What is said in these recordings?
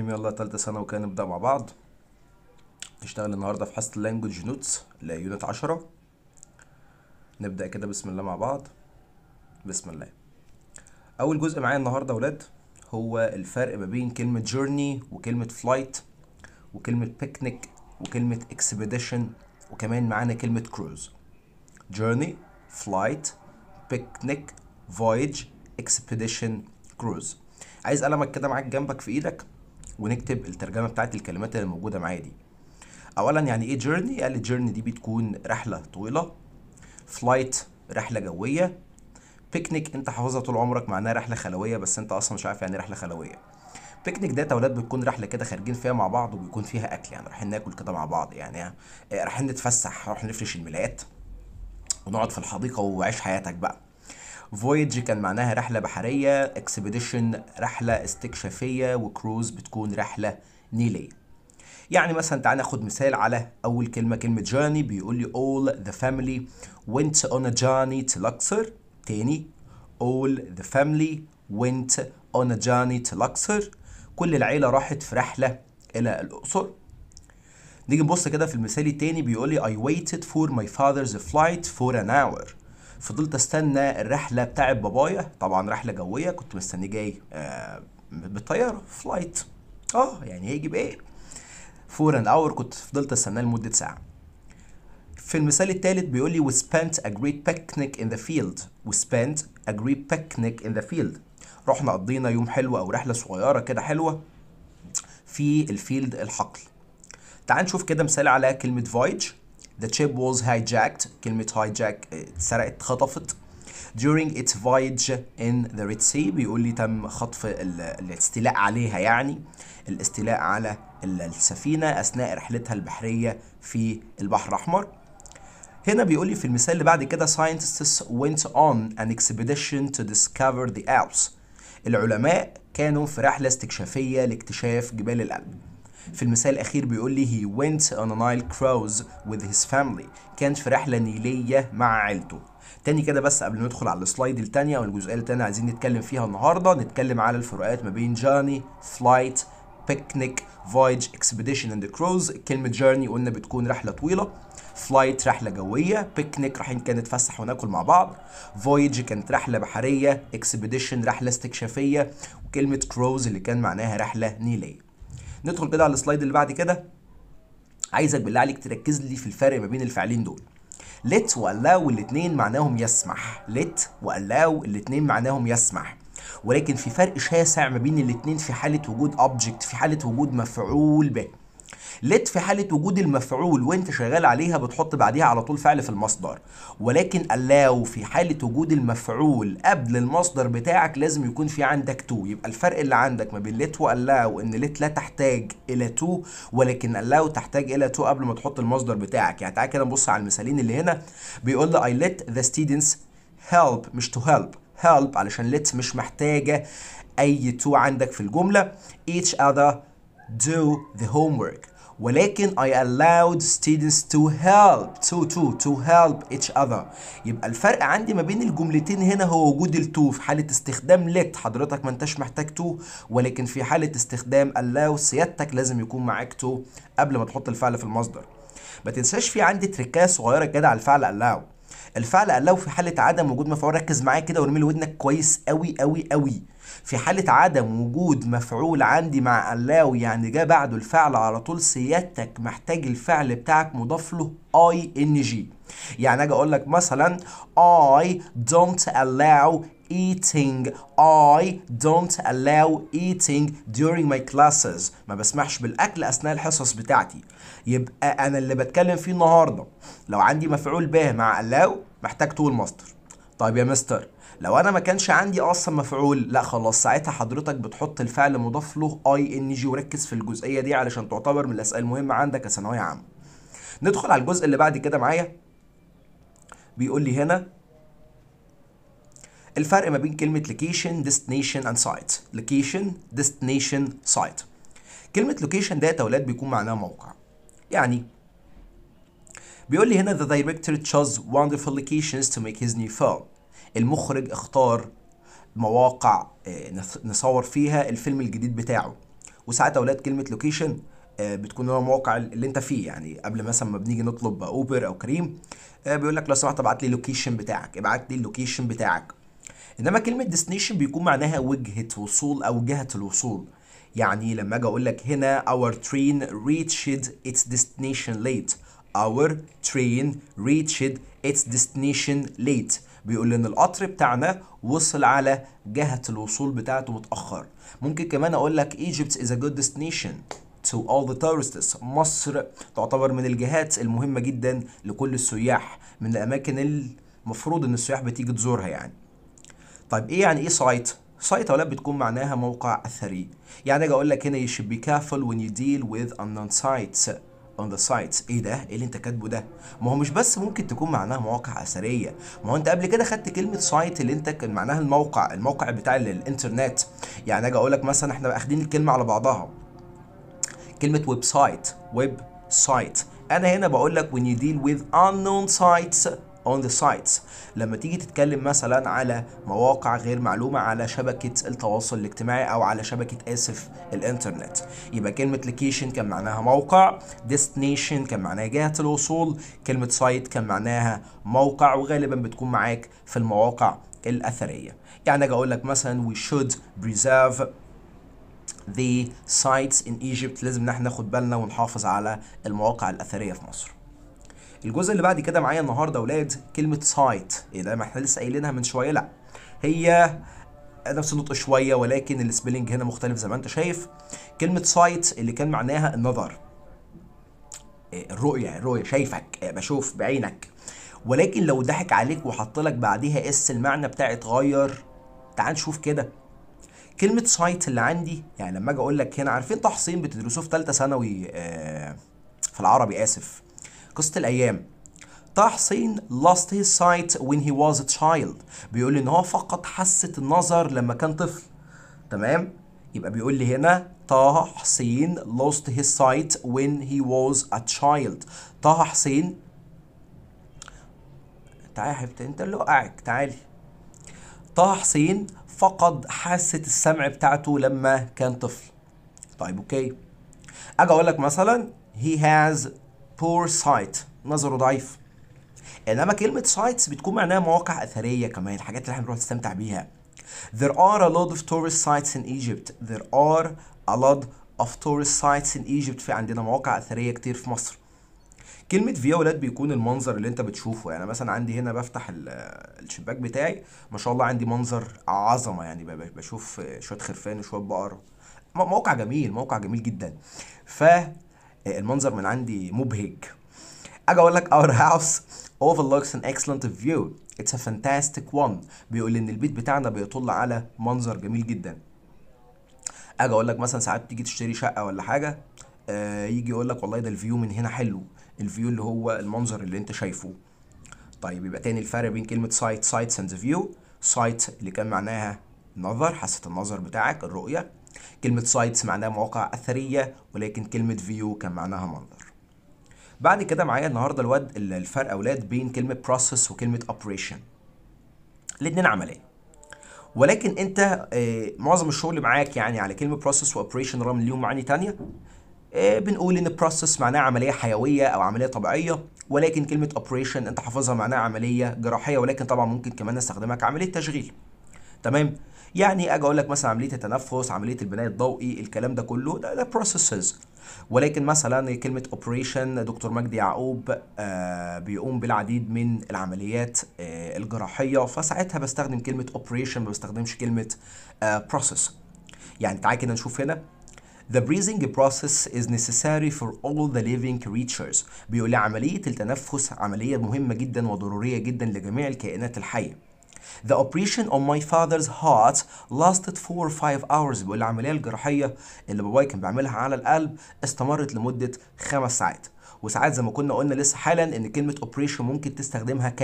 الرحيم. يلا تالتة ثانوي وكده نبدأ مع بعض. نشتغل النهاردة في حصة اللانجوج نوتس ليونت 10. نبدأ كده بسم الله مع بعض. بسم الله. أول جزء معايا النهاردة يا ولاد هو الفرق ما بين كلمة جورني وكلمة فلايت وكلمة بيكنيك وكلمة اكسبيديشن، وكمان معانا كلمة كروز. جورني، فلايت، بيكنيك، فويج، اكسبيديشن، كروز. عايز قلمك كده معاك جنبك في ايدك ونكتب الترجمة بتاعت الكلمات اللي موجودة معايا دي. اولا يعني ايه جيرني؟ قال لي جيرني دي بتكون رحله طويله. فلايت رحله جويه. بيكنيك انت حافظها طول عمرك معناها رحله خلويه، بس انت اصلا مش عارف يعني ايه رحله خلويه. بيكنيك ده اولاد بتكون رحله كده خارجين فيها مع بعض وبيكون فيها اكل، يعني رايحين ناكل كده مع بعض، يعني رايحين نتفسح، رايحين نفرش الملايات ونقعد في الحديقه وعيش حياتك بقى. فويج كان معناها رحله بحريه. اكسبيديشن رحله استكشافيه. وكروز بتكون رحله نيليه. يعني مثلا تعالى ناخد مثال على اول كلمه، كلمه journey. بيقول لي all the family went on a journey to Luxor. تاني all the family went on a journey to Luxor. كل العيله راحت في رحله الى الاقصر. نيجي نبص كده في المثال التاني، بيقول لي I waited for my father's flight for an hour. فضلت استنى الرحله بتاعت بابايا، طبعا رحله جويه، كنت مستني جاي بالطياره فلايت. يعني هيجي بايه؟ فور ان اور، كنت فضلت استناه لمده ساعه. في المثال الثالث بيقول لي we spent a great picnic in the field. we spent a great picnic in the field. رحنا قضينا يوم حلو او رحله صغيره كده حلوه في الفيلد، الحقل. تعال نشوف كده مثال على كلمه voyage. the ship was hijacked. كلمه hijack اتسرقت، اتخطفت. during its voyage in the Red Sea. بيقول لي تم خطف الاستيلاء عليها، يعني الاستيلاء على السفينة أثناء رحلتها البحرية في البحر الأحمر. هنا بيقول لي في المثال اللي بعد كده scientists went on an expedition to discover the Alps. العلماء كانوا في رحلة استكشافية لاكتشاف جبال الألب. في المثال الأخير بيقول لي he went on a Nile cruise with his family. كان في رحلة نيلية مع عيلته. تاني كده بس قبل ما ندخل على السلايد التانية او الجزئية التانية عايزين نتكلم فيها النهاردة، نتكلم على الفروقات ما بين journey, flight, picnic, voyage, expedition and cruise. كلمة journey قلنا بتكون رحلة طويلة. flight رحلة جوية. picnic رايحين كده نتفسح وناكل مع بعض. voyage كانت رحلة بحرية. expedition رحلة استكشافية. وكلمة cruise اللي كان معناها رحلة نيلية. ندخل كده على السلايد اللي بعد كده. عايزك بالله عليك تركز لي في الفرق ما بين الفعلين دول. let و allow الاتنين معناهم يسمح. let و allow الاتنين معناهم يسمح، ولكن في فرق شاسع ما بين الاتنين في حالة وجود object، في حالة وجود مفعول به. let في حالة وجود المفعول وانت شغال عليها بتحط بعديها على طول فعل في المصدر، ولكن allow في حالة وجود المفعول قبل المصدر بتاعك لازم يكون في عندك to. يبقى الفرق اللي عندك ما بين let و allow ان let لا تحتاج الى to، ولكن allow تحتاج الى to قبل ما تحط المصدر بتاعك. يعني تعالى كده نبص على المثالين اللي هنا. بيقول لي I let the students help، مش to help. help علشان let مش محتاجة اي to عندك في الجملة. each other do the homework، ولكن I allowed students to help each other. يبقى الفرق عندي ما بين الجملتين هنا هو وجود التو. في حالة استخدام let حضرتك ما انتش محتاج تو، ولكن في حالة استخدام allow سيادتك لازم يكون معاك تو قبل ما تحط الفعل في المصدر. ما تنساش في عندي تريكايه صغيرة كده على الفعل allow. الفعل allow في حالة عدم وجود مفعول، ركز معايا كده وارمي لي ودنك كويس قوي قوي قوي. في حالة عدم وجود مفعول عندي مع allow، يعني جه بعده الفعل على طول، سيادتك محتاج الفعل بتاعك مضاف له ing. يعني اجي اقول لك مثلا I don't allow eating during my classes. ما بسمحش بالاكل اثناء الحصص بتاعتي. يبقى انا اللي بتكلم فيه النهارده لو عندي مفعول به مع allow محتاج تو المصدر. طيب يا مستر لو انا ما كانش عندي اصلا مفعول، لا خلاص ساعتها حضرتك بتحط الفعل مضاف له ing. وركز في الجزئيه دي علشان تعتبر من الاسئله المهمه عندك كثانويه عامه. ندخل على الجزء اللي بعد كده معايا. بيقول لي هنا الفرق ما بين كلمه location, destination and site. location, destination, site. كلمه location ده يا اولاد بيكون معناها موقع. يعني بيقول لي هنا the director chose wonderful locations to make his new film. المخرج اختار مواقع نصور فيها الفيلم الجديد بتاعه. وساعات اولاد كلمه لوكيشن بتكون هو الموقع اللي انت فيه. يعني قبل مثلا ما بنيجي نطلب اوبر او كريم بيقول لك لو سمحت ابعت لي اللوكيشن بتاعك، ابعت لي اللوكيشن بتاعك. انما كلمه ديستنيشن بيكون معناها وجهه وصول او جهه الوصول. يعني لما اجي اقول لك هنا our train reached its destination late. our train reached its destination late بيقول ان القطر بتاعنا وصل على جهه الوصول بتاعته متاخر. ممكن كمان اقول لك Egypt is a good destination to all the tourists. مصر تعتبر من الجهات المهمه جدا لكل السياح، من الاماكن المفروض ان السياح بتيجي تزورها يعني. طيب ايه يعني ايه سايت؟ سايت اولاد بتكون معناها موقع اثري. يعني اجي اقول لك هنا you should be careful when you deal with unknown sites on the sites. ايه ده؟ ايه اللي انت كاتبه ده؟ ما هو مش بس ممكن تكون معناها مواقع اثريه، ما هو انت قبل كده خدت كلمه سايت اللي انت كان معناها الموقع بتاع الانترنت. يعني اجي اقول لك مثلا احنا اخدين الكلمه على بعضها، كلمه ويب سايت. انا هنا بقول لك when you deal with unknown sites on the sites. لما تيجي تتكلم مثلا على مواقع غير معلومة على شبكة التواصل الاجتماعي او على شبكة الانترنت، يبقى كلمة location كان معناها موقع، destination كان معناها جهة الوصول، كلمة site كان معناها موقع، وغالبا بتكون معاك في المواقع الأثرية. يعني اجي اقول لك مثلا we should preserve the sites in Egypt. لازم ان احنا ناخد بالنا ونحافظ على المواقع الأثرية في مصر. الجزء اللي بعد كده معايا النهارده اولاد كلمه سايت. ايه ده؟ ما احنا لسه قايلينها من شويه. لا، هي نفس النطق شويه ولكن السبيلنج هنا مختلف زي ما انت شايف. كلمه سايت اللي كان معناها النظر، الرؤيه، شايفك، بشوف بعينك. ولكن لو ضحك عليك وحط لك بعديها المعنى بتاعي اتغير. تعال نشوف كده. كلمه سايت اللي عندي يعني لما اجي اقول لك هنا، عارفين طه حسين بتدرسوه في ثالثه ثانوي في العربي، قصه الايام. طه حسين lost his sight when he was a child. بيقول ان هو فقد حاسة النظر لما كان طفل. تمام؟ يبقى بيقول لي هنا طه حسين lost his sight when he was a child. طه حسين، تعالى يا حبيبتي انت اللي وقعك، تعالي. طه حسين فقد حاسة السمع بتاعته لما كان طفل. طيب اوكي. اجي اقول لك مثلا he has poor sight، نظره ضعيف. انما كلمه سايتس بتكون معناها مواقع اثريه كمان، الحاجات اللي احنا بنروح نستمتع بيها. There are a lot of tourist sites in Egypt. There are a lot of tourist sites in Egypt. في عندنا مواقع اثريه كتير في مصر. كلمة في يا ولاد بيكون المنظر اللي انت بتشوفه. يعني مثلا عندي هنا بفتح الشباك بتاعي، ما شاء الله عندي منظر عظمة، يعني بشوف شوية خرفان وشوية بقر. موقع جميل، موقع جميل جدا. فالمنظر من عندي مبهج. اجي اقول لك our house overlooks an excellent view. It's a fantastic one. بيقول ان البيت بتاعنا بيطل على منظر جميل جدا. اجي اقول لك مثلا ساعات تيجي تشتري شقه ولا حاجه، يجي يقول لك والله ده الفيو من هنا حلو، الفيو اللي هو المنظر اللي انت شايفه. طيب يبقى تاني الفرق بين كلمه سايتس اند فيو. سايت اللي كان معناها نظر، حاسه النظر بتاعك، الرؤيه. كلمه سايتس معناها مواقع اثريه، ولكن كلمه فيو كان معناها منظر. بعد كده معايا النهارده الفرق اولاد بين كلمه process وكلمه operation. الاثنين عمليه، ولكن انت معظم الشغل معاك يعني على كلمه process واوبريشن رغم ان ليهم معاني تانية. بنقول ان process معناها عمليه حيويه او عمليه طبيعيه، ولكن كلمه operation انت حافظها معناها عمليه جراحيه، ولكن طبعا ممكن كمان نستخدمها كعمليه تشغيل. تمام؟ يعني اجي اقول لك مثلا عمليه التنفس، عمليه البناء الضوئي، الكلام ده كله ده processes. ولكن مثلا كلمة اوبريشن دكتور مجدي يعقوب بيقوم بالعديد من العمليات الجراحية، فساعتها بستخدم كلمة اوبريشن، ما بستخدمش كلمة process. يعني تعالى كده نشوف هنا. The breathing process is necessary for all the living creatures. بيقول لي عملية التنفس عملية مهمة جدا وضرورية جدا لجميع الكائنات الحية. The operation on my father's heart lasted 4 or 5 hours. بيقول العملية الجراحية اللي باباي كان بيعملها على القلب استمرت لمدة 5 ساعات. وساعات زي ما كنا قلنا لسه حالا ان كلمة operation ممكن تستخدمها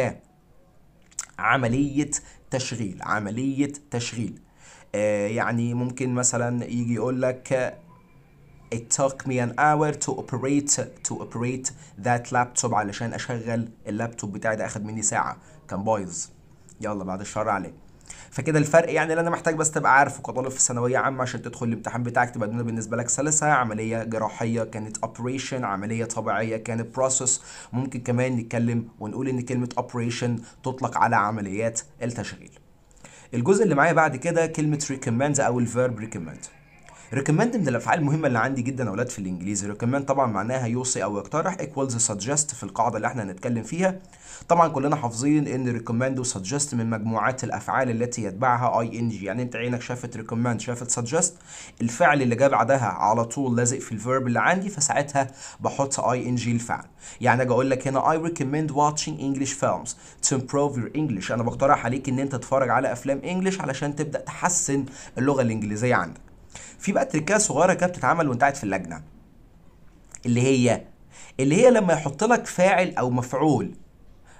كعملية تشغيل، عملية تشغيل. يعني ممكن مثلا يجي يقول لك It took me an hour to operate that laptop. علشان اشغل اللابتوب بتاعي ده اخد مني ساعة، كان بايظ. يلا بعد الشر عليه. فكده الفرق يعني اللي انا محتاج بس تبقى عارفه كطالب في ثانويه عامه عشان تدخل الامتحان بتاعك تبقى الدنيا بالنسبه لك سلسه. عمليه جراحيه كانت اوبريشن، عمليه طبيعيه كانت بروسس. ممكن كمان نتكلم ونقول ان كلمه اوبريشن تطلق على عمليات التشغيل. الجزء اللي معايا بعد كده كلمه recommend او الفيرب recommend. recommend من الافعال المهمه اللي عندي جدا يا اولاد في الانجليزي. recommend طبعا معناها يوصي او يقترح equals suggest في القاعده اللي احنا هنتكلم فيها. طبعا كلنا حافظين ان recommend و suggest من مجموعات الافعال التي يتبعها ing. يعني انت عينك شافت recommend شافت suggest، الفعل اللي جاء بعدها على طول لازق في الفيرب اللي عندي، فساعتها بحط ing الفعل. يعني اجي اقول لك هنا I recommend watching English films to improve your English. انا بقترح عليك ان انت تتفرج على افلام انجلش علشان تبدا تحسن اللغه الانجليزيه عندك. في بقى تريكات صغيره كده بتتعمل وانت قاعد في اللجنه، اللي هي لما يحط لك فاعل او مفعول.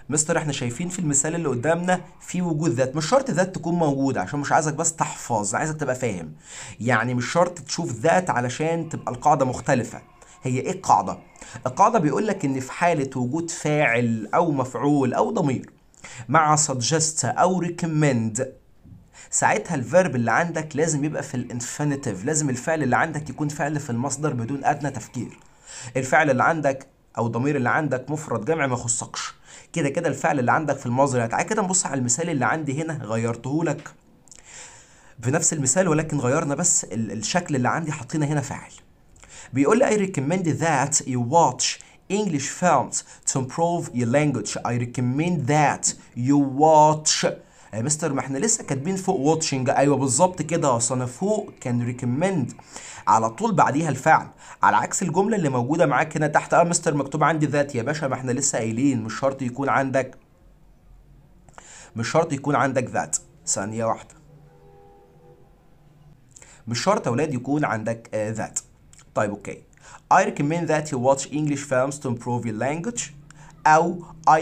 مستر احنا شايفين في المثال اللي قدامنا في وجود ذات، مش شرط ذات تكون موجوده عشان مش عايزك بس تحفظ، عايزك تبقى فاهم. يعني مش شرط تشوف ذات علشان تبقى القاعده مختلفه. هي ايه القاعده؟ القاعده بيقول لك ان في حاله وجود فاعل او مفعول او ضمير مع suggest او recommend، ساعتها الفيرب اللي عندك لازم يبقى في الانفينيتيف، لازم الفعل اللي عندك يكون فعل في المصدر بدون ادنى تفكير. الفعل اللي عندك او الضمير اللي عندك مفرد جمع ما يخصكش، كده كده الفعل اللي عندك في المصدر. تعالى كده نبص على المثال اللي عندي هنا، غيرته لك في نفس المثال ولكن غيرنا بس الشكل اللي عندي، حطينا هنا فاعل. بيقول لي I recommend that you watch English films to improve your language. I recommend that you watch. يا مستر ما احنا لسه كاتبين فوق واتشنج. ايوه بالظبط كده، اصل انا فوق كان ريكومند على طول بعديها الفعل، على عكس الجمله اللي موجوده معاك هنا تحت. مستر مكتوب عندي ذات. يا باشا ما احنا لسه قايلين مش شرط يكون عندك ذات. ثانيه واحده، مش شرط يا اولاد يكون عندك ذات. طيب اوكي. I recommend that you watch English films to improve your language. أو I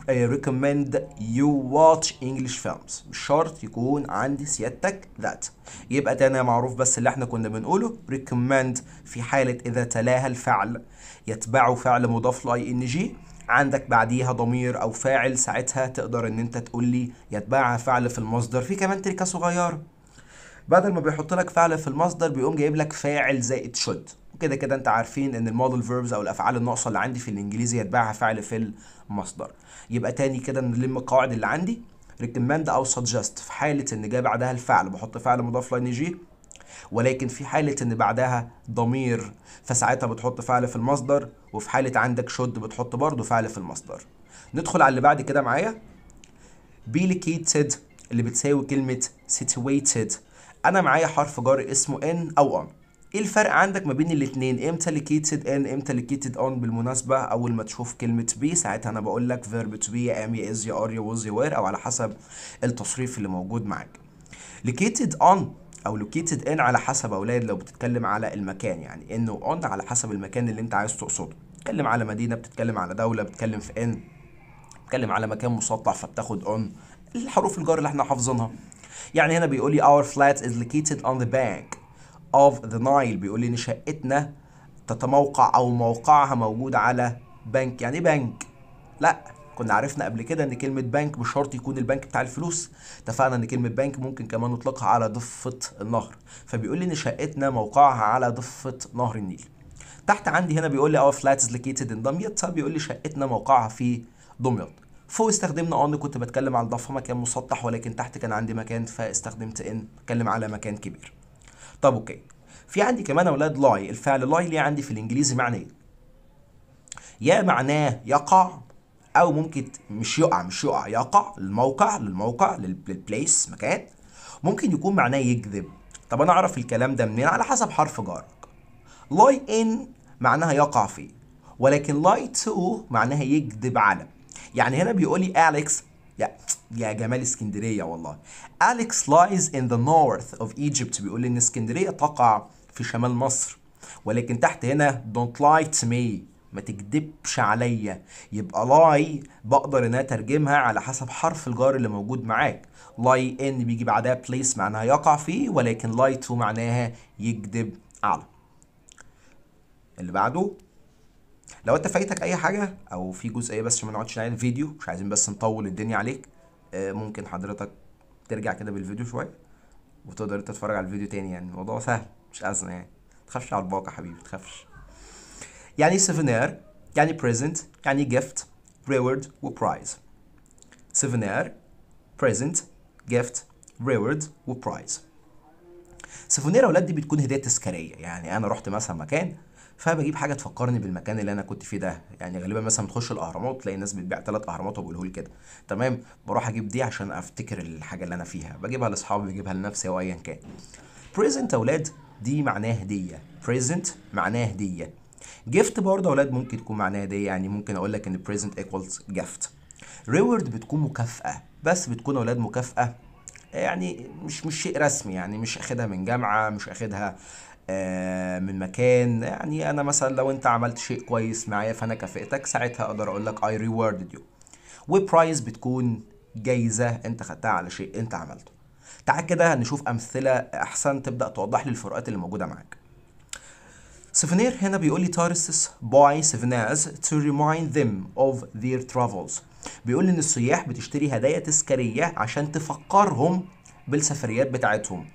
recommend you watch English films. مش شرط يكون عندي سيادتك that. يبقى تاني معروف بس اللي احنا كنا بنقوله recommend في حالة إذا تلاها الفعل يتبعه فعل مضاف ل ing، عندك بعديها ضمير أو فاعل، ساعتها تقدر إن أنت تقول لي يتبعها فعل في المصدر. في كمان تركة صغيرة، بدل ما بيحط لك فعل في المصدر بيقوم جايب لك فاعل زائد should. وكده كده انت عارفين ان المودل فيربز او الافعال الناقصه اللي عندي في الانجليزي يتبعها فعل في المصدر. يبقى تاني كده نلم القواعد اللي عندي. recommend او suggest في حاله ان جاي بعدها الفعل بحط فعل مضاف ل ing، ولكن في حاله ان بعدها ضمير فساعتها بتحط فعل في المصدر، وفي حاله عندك should بتحط برضه فعل في المصدر. ندخل على اللي بعد كده معايا. be located اللي بتساوي كلمه situated. انا معايا حرف جر اسمه ان او on. ايه الفرق عندك ما بين الاثنين؟ امتى located ان امتى located on؟ بالمناسبه اول ما تشوف كلمه be ساعتها انا بقول لك verb to be يا am يا is يا are يا was يا were، او على حسب التصريف اللي موجود معاك. located on او located in على حسب اولاد لو بتتكلم على المكان، يعني ان و on على حسب المكان اللي انت عايز تقصده. بتتكلم على مدينه، بتتكلم على دوله، بتتكلم في ان، بتتكلم على مكان مسطح فبتاخد on. الحروف الجر اللي احنا حافظينها. يعني هنا بيقول لي our flat is located on the bank of the Nile. بيقول لي ان شقتنا تتموقع او موقعها موجود على بنك. يعني ايه بنك؟ لا كنا عرفنا قبل كده ان كلمة بنك مش شرط يكون البنك بتاع الفلوس. اتفقنا ان كلمة بنك ممكن كمان نطلقها على ضفة النهر. فبيقول لي ان شقتنا موقعها على ضفة نهر النيل. تحت عندي هنا بيقول لي our flat is located in دمياط، بيقول لي شقتنا موقعها في دمياط. فوق استخدمنا on كنت بتكلم على الضفة مكان مسطح، ولكن تحت كان عندي مكان فاستخدمت ان بتكلم على مكان كبير. طب اوكي. في عندي كمان اولاد لاي. الفعل لاي ليه عندي في الانجليزي معنى ايه؟ يا معناه يقع، او ممكن مش يقع يقع للموقع للبليس مكان. ممكن يكون معناه يكذب. طب انا اعرف الكلام ده منين؟ على حسب حرف جرك. لاي ان معناها يقع فيه، ولكن لاي تو معناها يكذب على. يعني هنا بيقول لي أليكس، يا جمال اسكندرية والله. Alex lies in the north of Egypt. بيقول لي ان اسكندرية تقع في شمال مصر، ولكن تحت هنا don't lie to me، ما تكذبش عليا. يبقى lie بقدر ان انا اترجمها على حسب حرف الجر اللي موجود معاك. lie in بيجي بعدها place معناها يقع فيه، ولكن lie to معناها يكذب على. اللي بعده. لو انت فايتك اي حاجه او في جزئيه بس عشان ما نقعدش نعيد الفيديو، مش عايزين بس نطول الدنيا عليك، ممكن حضرتك ترجع كده بالفيديو شويه وتقدر انت تتفرج على الفيديو تاني، يعني الموضوع سهل مش ازمه يعني. متخافش على الباقه حبيبي متخافش. يعني سيفونير، يعني بريزنت، يعني جيفت، ريورد وبرايز. سيفونير، بريزنت، جيفت، ريورد وبرايز. سيفونير يا اولاد دي بتكون هديه تذكاريه، يعني انا رحت مثلا مكان فبجيب حاجه تفكرني بالمكان اللي انا كنت فيه ده. يعني غالبا مثلا بتخش الاهرامات تلاقي الناس بتبيع 3 اهرامات وبيقولوا لي كده، تمام، بروح اجيب دي عشان افتكر الحاجه اللي انا فيها، بجيبها لاصحابي بجيبها لنفسي او ايا كان. بريزنت يا اولاد دي معناها هديه، بريزنت معناها هديه. جيفت برضه يا اولاد ممكن تكون معناها هديه، يعني ممكن اقول لك ان بريزنت ايكوالز جيفت. ريورد بتكون مكافاه، بس بتكون يا اولاد مكافاه يعني مش شيء رسمي، يعني مش اخدها من جامعة، مش اخدها من مكان. يعني انا مثلا لو انت عملت شيء كويس معايا فانا كافئتك، ساعتها اقدر اقول لك I rewarded you. وبرايز بتكون جايزة انت خدتها على شيء انت عملته. تعال كده هنشوف امثلة احسن تبدأ توضح لي الفروقات اللي موجودة معاك. سيفونير هنا بيقول لي tourists buy souvenirs to remind them of their travels. بيقول ان السياح بتشتري هدايا تذكارية عشان تفكرهم بالسفريات بتاعتهم.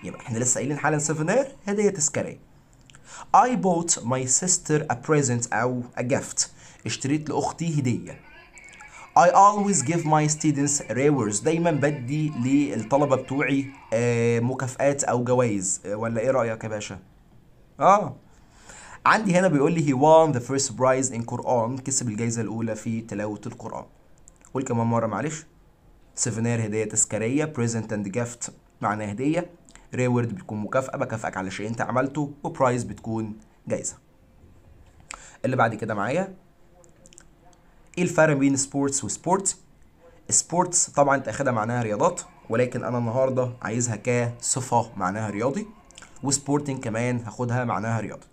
يبقى احنا لسه قايلين حالا سيفونير هدية تذكارية. I bought my sister a present أو a gift. اشتريت لأختي هدية. I always give my students rewards. دايما بدي للطلبة بتوعي مكافآت أو جوائز. ولا إيه رأيك يا باشا؟ عندي هنا بيقول لي he won the first prize in Quran. كسب الجائزة الأولى في تلاوة القرآن. قول كمان مرة معلش. سيفونير هدية تذكارية، present and gift معناها هدية، ريورد بتكون مكافأة بكافئك على شيء انت عملته، وبرايز بتكون جايزة. اللي بعد كده معايا ايه الفرق بين سبورتس وسبورت؟ سبورتس طبعا انت اخدها معناها رياضات، ولكن انا النهارده عايزها كصفة معناها رياضي، وسبورتنج كمان هاخدها معناها رياضي.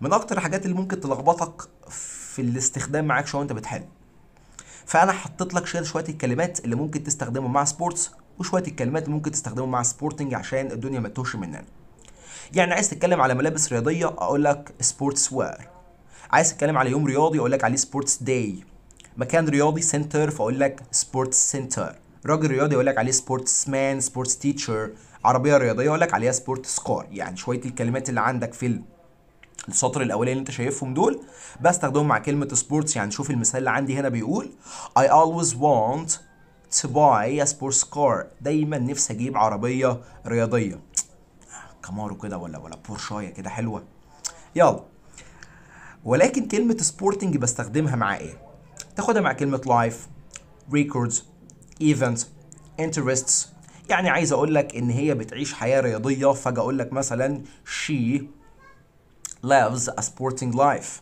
من اكتر الحاجات اللي ممكن تلخبطك في الاستخدام معاك شويه وانت بتحل، فانا حطيت لك شويه الكلمات اللي ممكن تستخدمهم مع سبورتس وشويه الكلمات اللي ممكن تستخدمهم مع سبورتنج عشان الدنيا ما تتوهش مننا. يعني عايز تتكلم على ملابس رياضيه اقول لك سبورتس وير، عايز تتكلم على يوم رياضي اقول لك عليه سبورتس داي، مكان رياضي سنتر فاقول لك سبورتس سنتر، راجل رياضي اقول لك عليه سبورتس مان، سبورتس تيتشر، عربيه رياضيه اقول لك عليها سبورتس كار. يعني شويه الكلمات اللي عندك في السطر الاولاني اللي انت شايفهم دول بستخدمهم مع كلمه سبورتس. يعني شوف المثال اللي عندي هنا بيقول I always want to buy a sports car. دايما نفسي اجيب عربيه رياضيه، كامارو كده ولا بورشايه كده حلوه. يلا، ولكن كلمه سبورتنج بستخدمها مع ايه؟ تاخدها مع كلمه لايف، ريكوردز، ايفنت، انترستس. يعني عايز اقول لك ان هي بتعيش حياه رياضيه، فاجي اقول لك مثلا she lives a sporting life.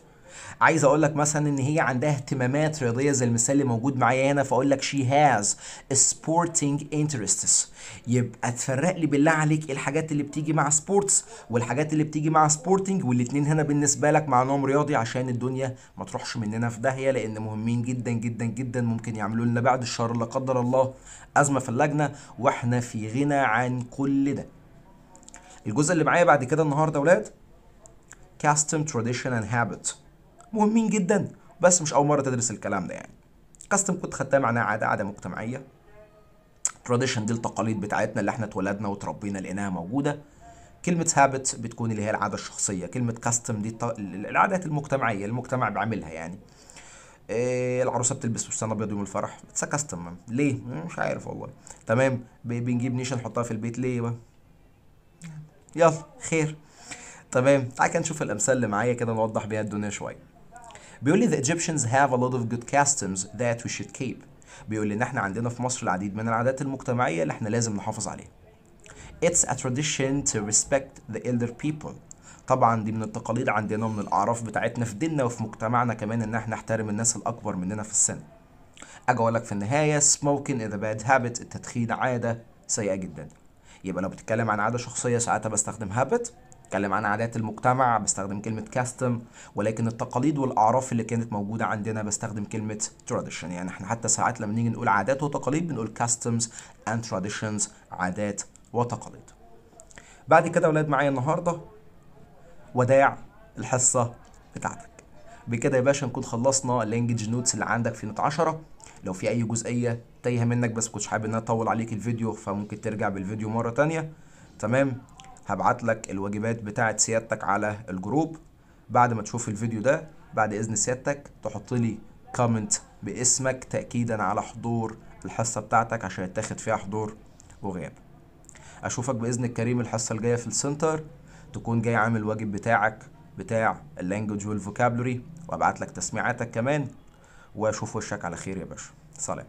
عايز اقول لك مثلا ان هي عندها اهتمامات رياضيه زي المثال اللي موجود معايا هنا، فاقول لك she has sporting interests. يبقى تفرق لي بالله عليك ايه الحاجات اللي بتيجي مع سبورتس والحاجات اللي بتيجي مع سبورتنج، والاتنين هنا بالنسبه لك معناهم رياضي عشان الدنيا ما تروحش مننا في داهيه، لان مهمين جدا جدا جدا، ممكن يعملوا لنا بعد الشر لا قدر الله ازمه في اللجنه، واحنا في غنى عن كل ده. الجزء اللي معايا بعد كده النهارده يا اولاد custom tradition and habit. مهمين جدا بس مش اول مره تدرس الكلام ده. يعني كاستم كنت خدتها معناها عاده مجتمعيه. تراديشن دي التقاليد بتاعتنا اللي احنا اتولدنا وتربينا لقيناها موجوده. كلمه هابت بتكون اللي هي العاده الشخصيه. كلمه كاستم دي العادات المجتمعيه المجتمع بيعملها. يعني العروسه بتلبس فستان ابيض يوم الفرح، بس كاستم ليه مش عارف والله. تمام، بنجيب نيشه نحطها في البيت ليه بقى؟ يلا خير. تمام، تعال كده نشوف الامثال اللي معايا كده نوضح بيها الدنيا شويه. بيقول لي the Egyptians have a lot of good customs that we should keep. بيقول لي ان احنا عندنا في مصر العديد من العادات المجتمعيه اللي احنا لازم نحافظ عليها. It's a tradition to respect the elder people. طبعا دي من التقاليد عندنا ومن الاعراف بتاعتنا في ديننا وفي مجتمعنا كمان ان احنا نحترم الناس الاكبر مننا في السن. اجي اقول لك في النهايه smoking is a bad habit. التدخين عاده سيئه جدا. يبقى لو بتتكلم عن عاده شخصيه ساعتها بستخدم habit، بتكلم عن عادات المجتمع بستخدم كلمة كاستم، ولكن التقاليد والأعراف اللي كانت موجودة عندنا بستخدم كلمة tradition. يعني احنا حتى ساعات لما نيجي نقول عادات وتقاليد بنقول customs and traditions، عادات وتقاليد. بعد كده ولاد معايا النهاردة وداع الحصة بتاعتك. بكده يا باشا نكون خلصنا اللانجج نوتس اللي عندك في نوت 10. لو في اي جزئيه تايهه منك بس كنتش حابب ان انا اطول عليك الفيديو، فممكن ترجع بالفيديو مره تانية. تمام. هبعت لك الواجبات بتاعه سيادتك على الجروب. بعد ما تشوف الفيديو ده بعد اذن سيادتك تحط لي كومنت باسمك تاكيدا على حضور الحصه بتاعتك عشان يتاخد فيها حضور وغياب. اشوفك باذن الكريم الحصه الجايه في السنتر، تكون جاي عامل الواجب بتاعك بتاع اللانجوج والفوكابلري، وابعت لك تسميعاتك كمان، واشوف وشك على خير يا باشا. سلام.